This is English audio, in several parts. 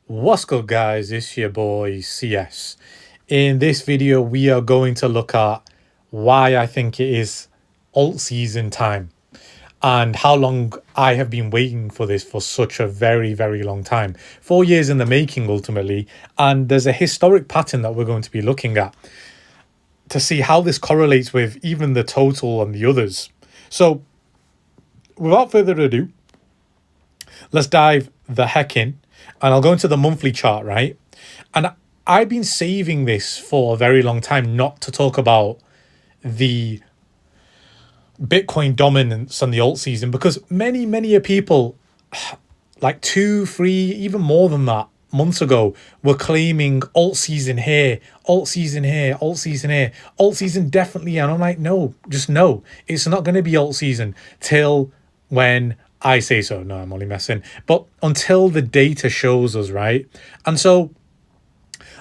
What's good, guys? It's your boy CS. In this video, we are going to look at why I think it is alt season time and how long I have been waiting for this for such a very, very long time. 4 years in the making, ultimately. And there's a historic pattern that we're going to be looking at to see how this correlates with even the total and the others. So, without further ado, let's dive the heck in. And I'll go into the monthly chart, right? And I've been saving this for a very long time not to talk about the Bitcoin dominance and the alt season because many people, like 2, 3, even more than that, months ago, were claiming alt season here, alt season here, alt season here, alt season definitely. And I'm like, no, just no. It's not going to be alt season till when I say so. No, I'm only messing. But until the data shows us, right? And so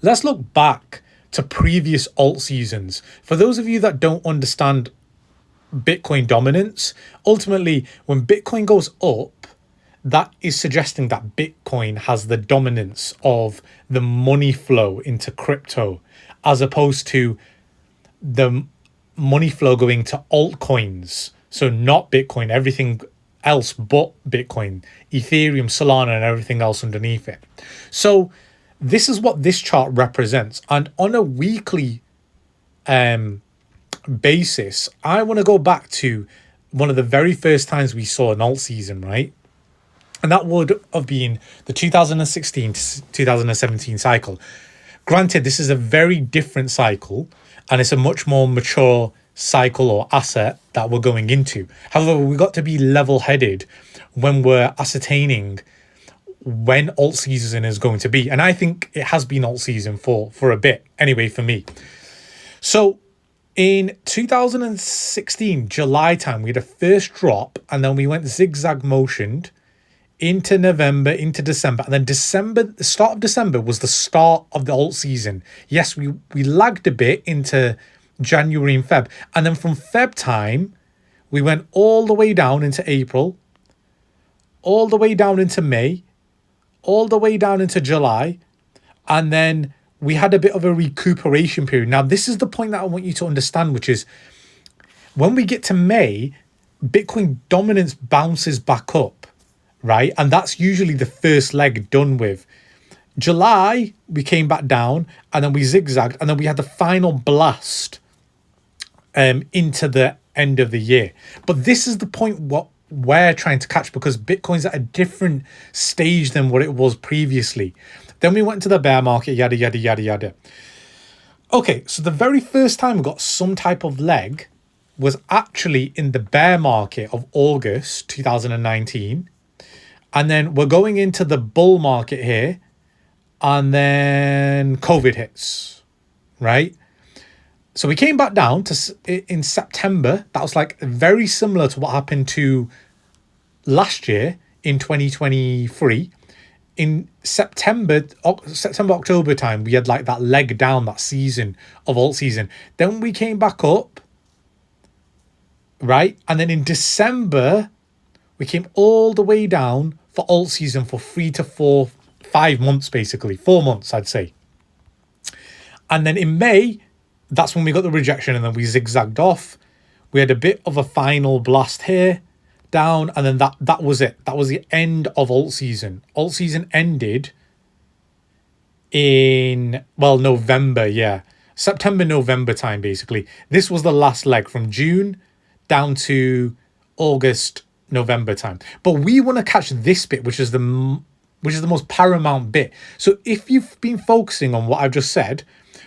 let's look back to previous alt seasons. For those of you that don't understand Bitcoin dominance, ultimately, when Bitcoin goes up, that is suggesting that Bitcoin has the dominance of the money flow into crypto, as opposed to the money flow going to altcoins. So not Bitcoin, everything else but Bitcoin, Ethereum, Solana, and everything else underneath it. So this is what this chart represents. And on a weekly basis, I want to go back to one of the very first times we saw an alt season, right? And that would have been the 2016 to 2017 cycle. Granted, this is a very different cycle and it's a much more mature cycle or asset that we're going into. However, we got to be level-headed when we're ascertaining when alt season is going to be. And I think it has been alt season for a bit, anyway, for me. So in 2016, July time, we had a first drop and then we went zigzag motioned into November, into December, and then the start of December was the start of the alt season. Yes, we lagged a bit into January and Feb, and then from Feb time, we went all the way down into April, all the way down into May, all the way down into July, and then we had a bit of a recuperation period. Now, this is the point that I want you to understand, which is when we get to May, Bitcoin dominance bounces back up, right? And that's usually the first leg done with. July, we came back down and then we zigzagged and then we had the final blast into the end of the year. But this is the point what we're trying to catch because Bitcoin's at a different stage than what it was previously. Then we went to the bear market, yada, yada, yada, yada. Okay, so the very first time we got some type of leg was actually in the bear market of August 2019. And then we're going into the bull market here. And then COVID hits, right? So we came back down to in September. That was like very similar to what happened to last year in 2023. In September, October time, we had like that leg down, that season of alt season. Then we came back up, right? And then in December, we came all the way down for alt season for 3 to 4, 5 months, basically 4 months, I'd say. And then in May, that's when we got the rejection and then we zigzagged off. We had a bit of a final blast here, down, and then that was it. That was the end of alt season. Alt season ended in, well, November, yeah. September, November time, basically. This was the last leg from June down to August, November time. But we want to catch this bit, which is the most paramount bit. So if you've been focusing on what I've just said,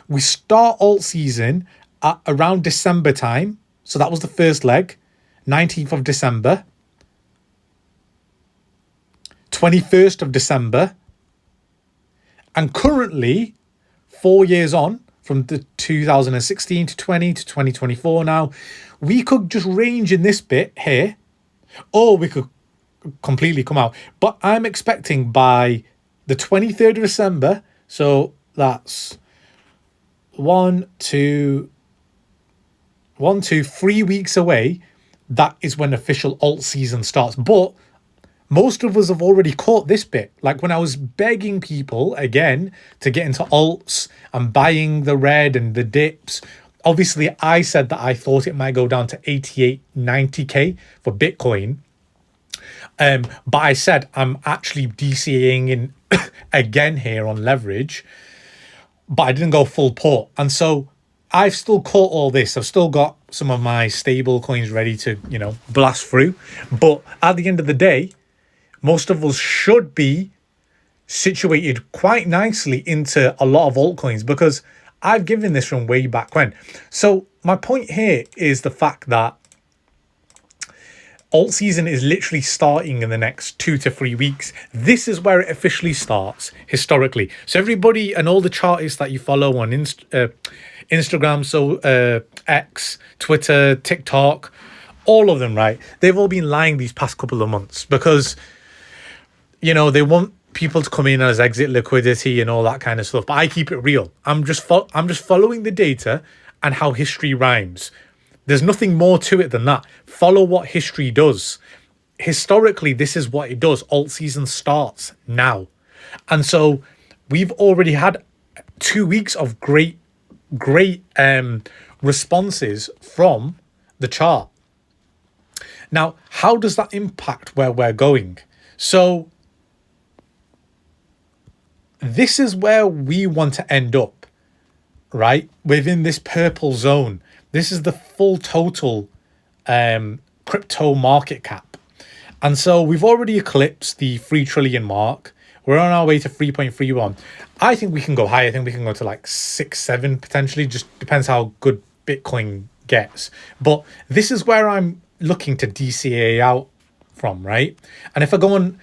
we start alt season at around December time. So that was the first leg, 19th of December, 21st of December. And currently, 4 years on, from the 2016 to 20 to 2024 now, we could just range in this bit here, or we could completely come out. But I'm expecting by the 23rd of December, so that's 3 weeks away, that is when official alt season starts. But Most of us have already caught this bit. Like when I was begging people again to get into alts and buying the red and the dips, obviously I said that I thought it might go down to 88, 90K for Bitcoin. But I said I'm actually DCAing in again here on leverage, but I didn't go full port. And so I've still caught all this. I've still got some of my stable coins ready to, blast through. But at the end of the day, most of us should be situated quite nicely into a lot of altcoins because I've given this from way back when. So my point here is the fact that alt season is literally starting in the next 2 to 3 weeks. This is where it officially starts historically. So everybody and all the chartists that you follow on Instagram, so X, Twitter, TikTok, all of them, right? They've all been lying these past couple of months because they want people to come in as exit liquidity and all that kind of stuff. But I keep it real. I'm just following the data and how history rhymes. There's nothing more to it than that. Follow what history does. Historically, this is what it does. Alt season starts now. And so we've already had 2 weeks of great responses from the chart. Now, how does that impact where we're going? So this is where we want to end up, right? Within this purple zone. This is the full total crypto market cap. And so we've already eclipsed the 3 trillion mark. We're on our way to 3.31. I think we can go higher. I think we can go to like 6, 7 potentially. Just depends how good Bitcoin gets. But this is where I'm looking to DCA out from, right? And if I go on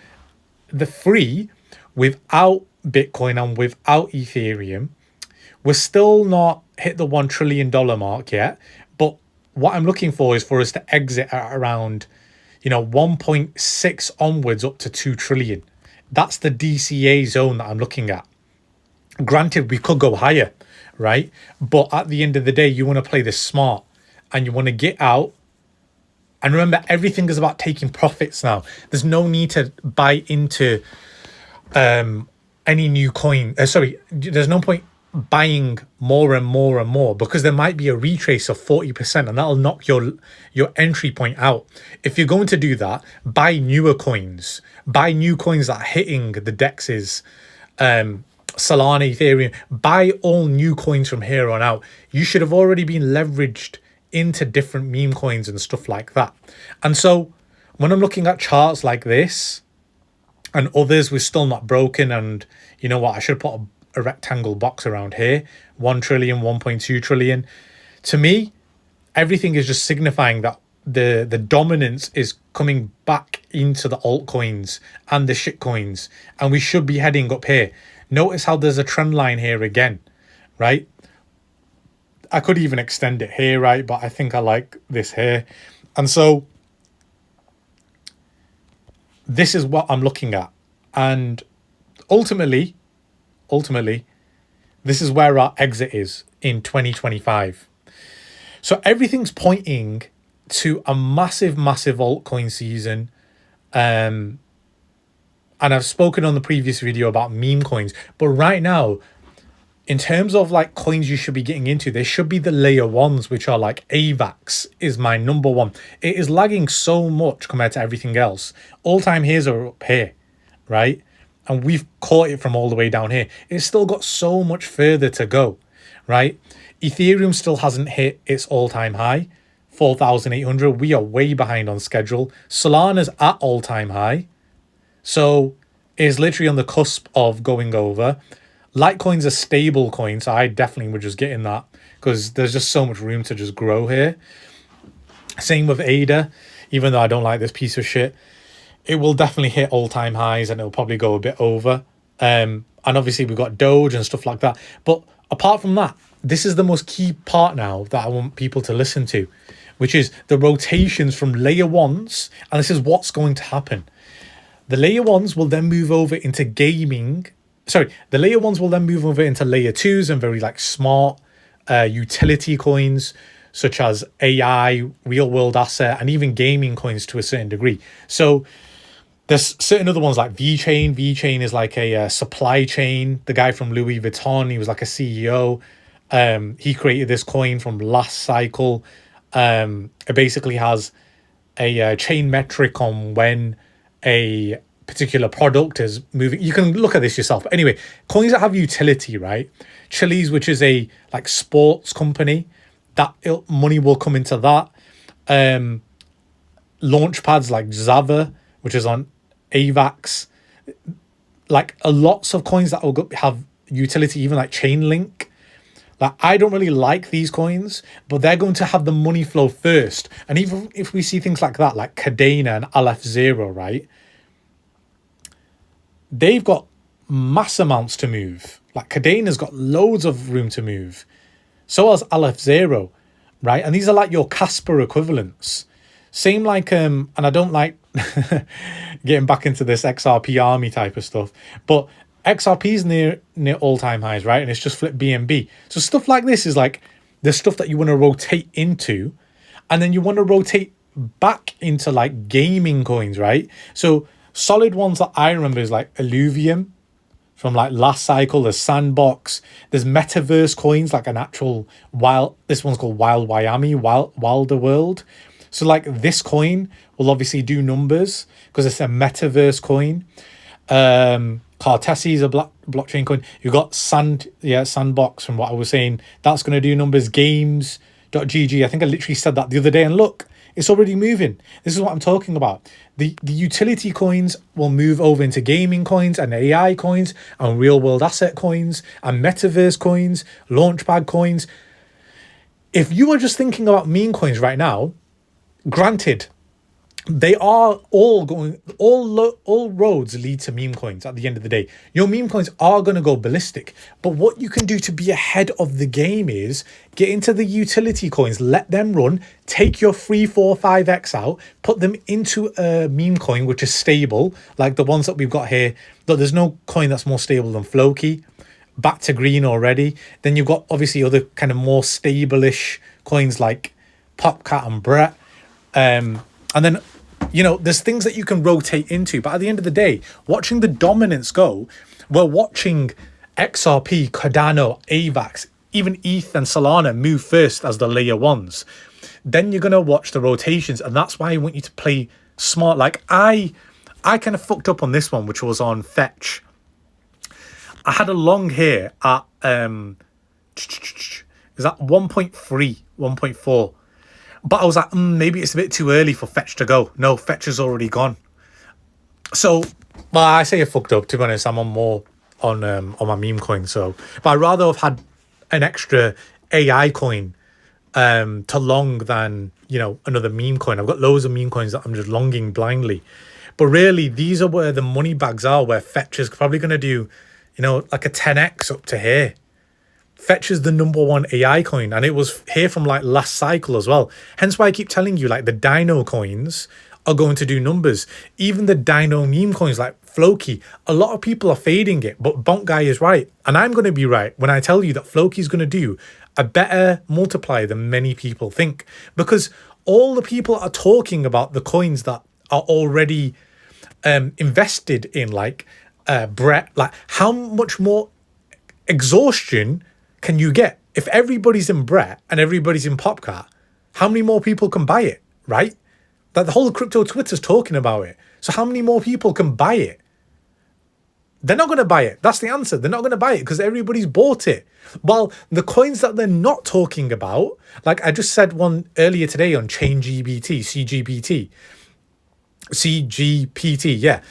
the 3 without Bitcoin and without Ethereum, we're still not hit the $1 trillion mark yet. But what I'm looking for is for us to exit at around, 1.6 onwards up to 2 trillion. That's the DCA zone that I'm looking at. Granted, we could go higher, right? But at the end of the day, you want to play this smart and you want to get out. And remember, everything is about taking profits now. There's no need to buy into any new coin. There's no point buying more and more and more because there might be a retrace of 40% and that'll knock your entry point out. If you're going to do that, buy newer coins. Buy new coins that are hitting the dexes, Solana, Ethereum. Buy all new coins from here on out. You should have already been leveraged into different meme coins and stuff like that. And so when I'm looking at charts like this and others, we're still not broken. And you know what? I should put a rectangle box around here. 1 trillion, 1.2 trillion. To me, everything is just signifying that the dominance is coming back into the altcoins and the shit coins. And we should be heading up here. Notice how there's a trend line here again, right? I could even extend it here, right? But I think I like this here. And so this is what I'm looking at. And ultimately, this is where our exit is in 2025. So everything's pointing to a massive altcoin season. And I've spoken on the previous video about meme coins. But right now, in terms of like coins you should be getting into, there should be the layer ones, which are like AVAX is my number one. It is lagging so much compared to everything else. All-time highs are up here, right? And we've caught it from all the way down here. It's still got so much further to go, right? Ethereum still hasn't hit its all-time high, 4,800. We are way behind on schedule. Solana's at all-time high. So it's literally on the cusp of going over. Litecoin's a stable coin, so I definitely would just get in that because there's just so much room to just grow here. Same with ADA, even though I don't like this piece of shit. It will definitely hit all-time highs and it'll probably go a bit over. And obviously we've got Doge and stuff like that. But apart from that, this is the most key part now that I want people to listen to, which is the rotations from layer ones. And this is what's going to happen. The layer ones will then move over into gaming. The layer ones will then move over into layer twos and very like smart utility coins, such as AI, real world asset, and even gaming coins to a certain degree. So There's certain other ones like VeChain. VeChain is like a supply chain. The guy from Louis Vuitton, he was like a CEO. He created this coin from last cycle. It basically has a chain metric on when a particular product is moving. You can look at this yourself. But anyway, coins that have utility, right? Chili's, which is a like sports company, that money will come into that. Launch pads like Zava, which is on AVAX, like lots of coins that will have utility, even like Chainlink. Like, I don't really like these coins, but they're going to have the money flow first. And even if we see things like that, like Cadena and Aleph Zero, right? They've got mass amounts to move. Like Cadena's got loads of room to move. So has Aleph Zero, right? And these are like your Casper equivalents. Same like, and I don't like getting back into this XRP army type of stuff, but XRP is near all-time highs, right? And it's just flipped BNB. So stuff like this is like the stuff that you want to rotate into, and then you want to rotate back into like gaming coins, right? So solid ones that I remember is like Illuvium from like last cycle. There's Sandbox. There's metaverse coins, like an actual this one's called Wild Wyoming, Wilder World. So like this coin will obviously do numbers because it's a metaverse coin. Cartesi is a blockchain coin. You've got Sandbox from what I was saying. That's going to do numbers. Games.gg. I think I literally said that the other day. And look, it's already moving. This is what I'm talking about. The utility coins will move over into gaming coins and AI coins and real world asset coins and metaverse coins, launchpad coins. If you are just thinking about meme coins right now, granted, they are all going, all roads lead to meme coins at the end of the day. Your meme coins are going to go ballistic. But what you can do to be ahead of the game is get into the utility coins, let them run, take your 3, 4, 5x out, put them into a meme coin, which is stable, like the ones that we've got here. But there's no coin that's more stable than Floki. Back to green already. Then you've got obviously other kind of more stable-ish coins like Popcat and Brett. And then, you know, there's things that you can rotate into. But at the end of the day, watching the dominance go, we're watching XRP, Cardano, AVAX, even ETH and Solana move first as the layer ones. Then you're going to watch the rotations. And that's why I want you to play smart. Like I kind of fucked up on this one, which was on Fetch. I had a long here at, is that 1.3, 1.4. But I was like, maybe it's a bit too early for Fetch to go. No, Fetch is already gone. So, well, I say I fucked up. To be honest, I'm on more on my meme coin. So, but I'd rather have had an extra AI coin to long than, you know, another meme coin. I've got loads of meme coins that I'm just longing blindly. But really, these are where the money bags are, where Fetch is probably going to do, you know, like a 10x up to here. Fetch is the number one AI coin, and it was here from like last cycle as well. Hence why I keep telling you, like, the Dino coins are going to do numbers. Even the Dino meme coins like Floki, a lot of people are fading it, but Bonk Guy is right. And I'm going to be right when I tell you that Floki is going to do a better multiplier than many people think. Because all the people are talking about the coins that are already invested in, like Brett. Like, how much more exhaustion can you get? If everybody's in Brett and everybody's in Popcat, how many more people can buy it, right? Like, the whole crypto Twitter's talking about it. So how many more people can buy it? They're not going to buy it. That's the answer. They're not going to buy it because everybody's bought it. While the coins that they're not talking about, like I just said one earlier today on CGPT, yeah.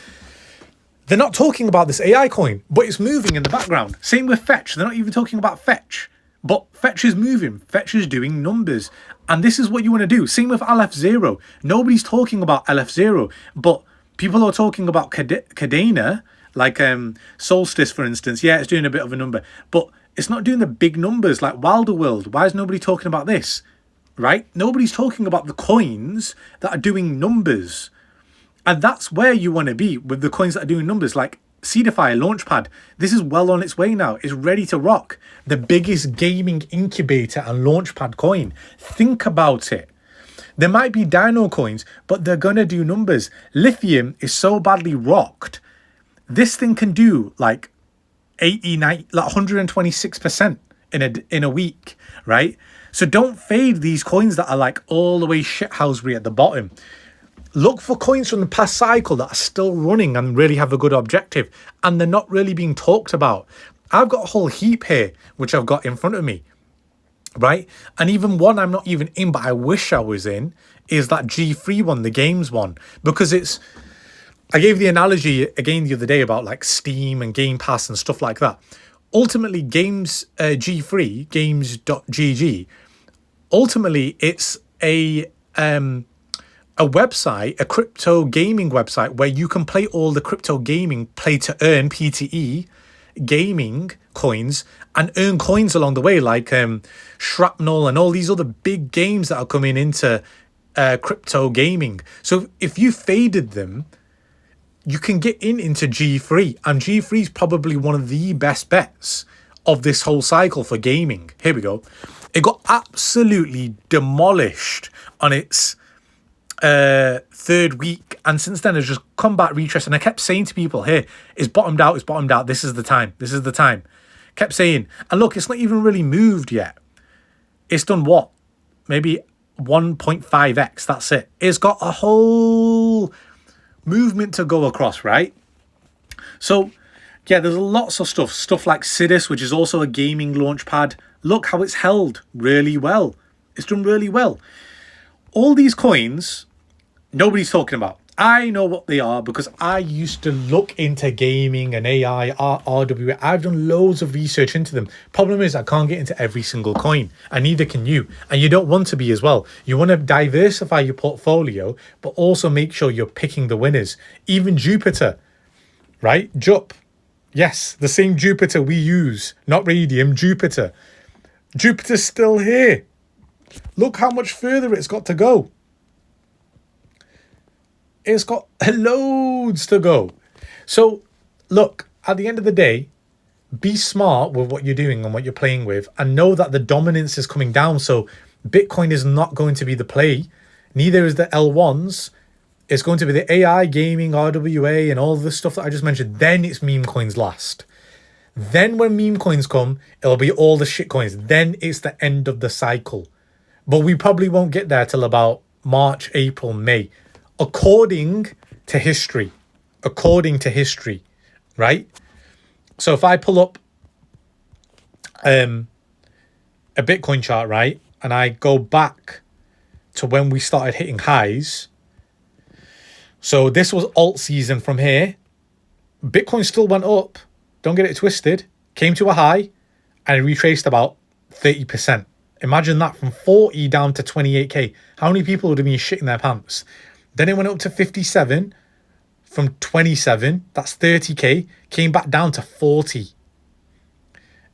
They're not talking about this AI coin, but it's moving in the background. Same with Fetch. They're not even talking about Fetch, but Fetch is moving. Fetch is doing numbers. And this is what you want to do. Same with Aleph Zero. Nobody's talking about Aleph Zero, but people are talking about Cadena, like Solstice, for instance. Yeah, it's doing a bit of a number, but it's not doing the big numbers like Wilder World. Why is nobody talking about this, right? Nobody's talking about the coins that are doing numbers. And that's where you want to be with the coins that are doing numbers, like Seedify, Launchpad. This is well on its way now. It's ready to rock. The biggest gaming incubator and Launchpad coin. Think about it. There might be dino coins, but they're going to do numbers. Lithium is so badly rocked. This thing can do like 89, like 126% in a week, right? So don't fade these coins that are like all the way shithousery at the bottom. Look for coins from the past cycle that are still running and really have a good objective, and they're not really being talked about. I've got a whole heap here, which I've got in front of me, right? And even one I'm not even in, but I wish I was in, is that G3 one, the games one, because I gave the analogy again the other day about like Steam and Game Pass and stuff like that. Ultimately, games, G3, games.gg, ultimately it's a website, a crypto gaming website where you can play all the crypto gaming play to earn PTE gaming coins and earn coins along the way, like Shrapnel and all these other big games that are coming into crypto gaming. So if you faded them, you can get into G3, and G3 is probably one of the best bets of this whole cycle for gaming. Here we go. It got absolutely demolished on its third week, and since then it's just come back, retraced. And I kept saying to people, here, it's bottomed out, this is the time. Kept saying, and look, it's not even really moved yet. It's done what? Maybe 1.5x, that's it. It's got a whole movement to go across, right? So yeah, there's lots of stuff like Sidus, which is also a gaming launchpad. Look how it's held really well. It's done really well. All these coins nobody's talking about. I know what they are because I used to look into gaming and AI, RWA. I've done loads of research into them. Problem is, I can't get into every single coin, and neither can you. And you don't want to be as well. You want to diversify your portfolio, but also make sure you're picking the winners. Even Jupiter, right? Jup. Yes, the same Jupiter we use, not Radium, Jupiter. Jupiter's still here. Look how much further it's got to go. It's got loads to go. So, look, at the end of the day, be smart with what you're doing and what you're playing with, and know that the dominance is coming down. So, Bitcoin is not going to be the play. Neither is the L1s. It's going to be the AI, gaming, RWA, and all the stuff that I just mentioned. Then it's meme coins last. Then when meme coins come, it'll be all the shit coins. Then it's the end of the cycle. But we probably won't get there till about March, April, May. According to history, right? So if I pull up a Bitcoin chart, right, and I go back to when we started hitting highs. So this was alt season from here. Bitcoin still went up. Don't get it twisted. Came to a high and it retraced about 30%. Imagine that, from 40 down to 28k. How many people would have been shitting their pants? Then it went up to 57 from 27. That's 30k. Came back down to 40.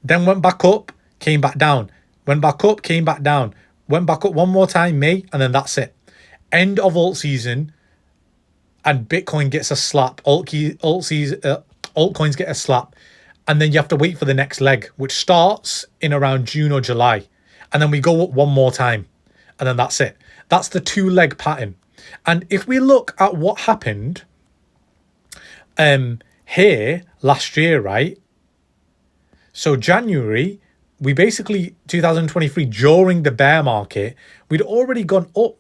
Then went back up, came back down. Went back up, came back down. Went back up one more time, May, and then that's it. End of alt season, and Bitcoin gets a slap. Altcoins get a slap. And then you have to wait for the next leg, which starts in around June or July. And then we go up one more time. And then that's it. That's the 2-leg pattern. And if we look at what happened here last year, right? So January, we basically, 2023, during the bear market, we'd already gone up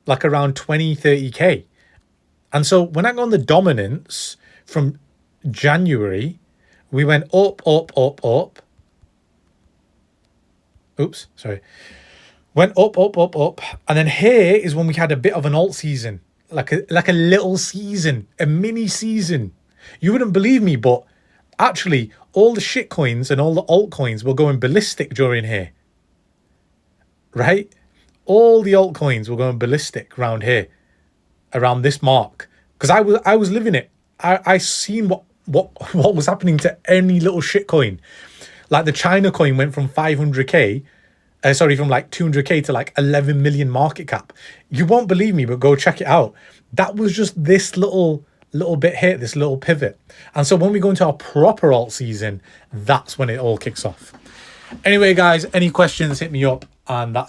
like around 20, 30k. And so when I go on the dominance from January, we went up. Oops, sorry. Went up. And then here is when we had a bit of an alt season, like a little season, a mini season. You wouldn't believe me, but actually all the shit coins and all the altcoins were going ballistic during here. Right? All the altcoins were going ballistic around here, around this mark. Because I was living it. I seen what was happening to any little shit coin. Like the China coin went from 500k, from like 200k to like 11 million market cap. You won't believe me, but go check it out. That was just this little bit here, this little pivot. And so when we go into our proper alt season, that's when it all kicks off. Anyway, guys, any questions, hit me up. And that's